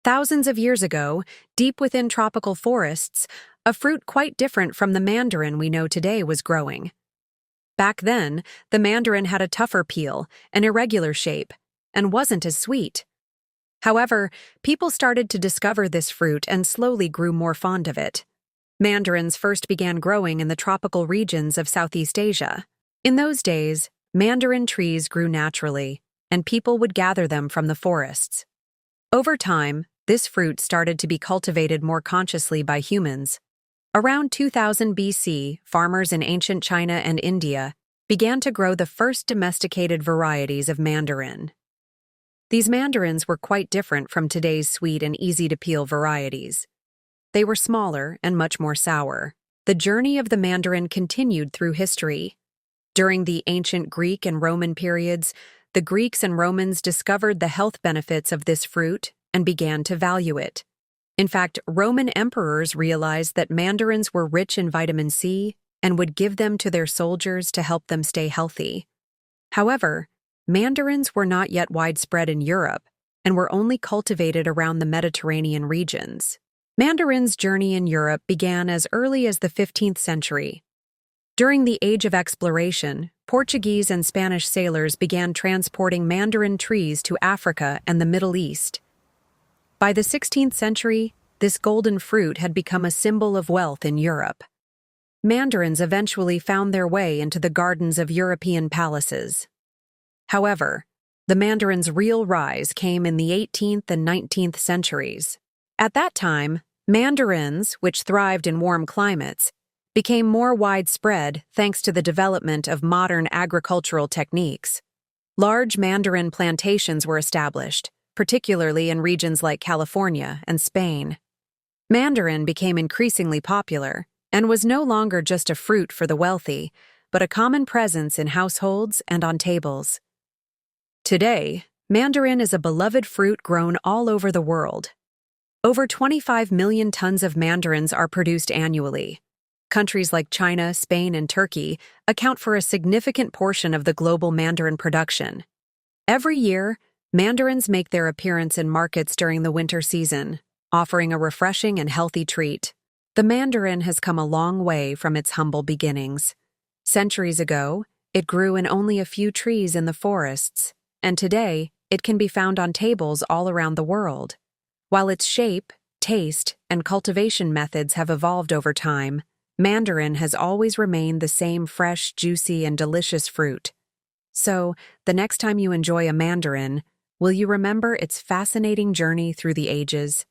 Thousands of years ago, deep within tropical forests, a fruit quite different from the mandarin we know today was growing. Back then, the mandarin had a tougher peel, an irregular shape, and wasn't as sweet. However, people started to discover this fruit and slowly grew more fond of it. Mandarins first began growing in the tropical regions of Southeast Asia. In those days, mandarin trees grew naturally, and people would gather them from the forests. Over time, this fruit started to be cultivated more consciously by humans. Around 2000 BC, farmers in ancient China and India began to grow the first domesticated varieties of mandarin. These mandarins were quite different from today's sweet and easy-to-peel varieties. They were smaller and much more sour. The journey of the mandarin continued through history. During the ancient Greek and Roman periods, the Greeks and Romans discovered the health benefits of this fruit and began to value it. In fact, Roman emperors realized that mandarins were rich in vitamin C and would give them to their soldiers to help them stay healthy. However, mandarins were not yet widespread in Europe and were only cultivated around the Mediterranean regions. Mandarins' journey in Europe began as early as the 15th century. During the Age of Exploration, Portuguese and Spanish sailors began transporting mandarin trees to Africa and the Middle East. By the 16th century, this golden fruit had become a symbol of wealth in Europe. Mandarins eventually found their way into the gardens of European palaces. However, the mandarin's real rise came in the 18th and 19th centuries. At that time, mandarins, which thrived in warm climates, became more widespread thanks to the development of modern agricultural techniques. Large mandarin plantations were established, particularly in regions like California and Spain. Mandarin became increasingly popular and was no longer just a fruit for the wealthy, but a common presence in households and on tables. Today, mandarin is a beloved fruit grown all over the world. Over 25 million tons of mandarins are produced annually. Countries like China, Spain, and Turkey account for a significant portion of the global mandarin production. Every year, mandarins make their appearance in markets during the winter season, offering a refreshing and healthy treat. The mandarin has come a long way from its humble beginnings. Centuries ago, it grew in only a few trees in the forests, and today, it can be found on tables all around the world. While its shape, taste, and cultivation methods have evolved over time, mandarin has always remained the same fresh, juicy, and delicious fruit. So, the next time you enjoy a mandarin, will you remember its fascinating journey through the ages?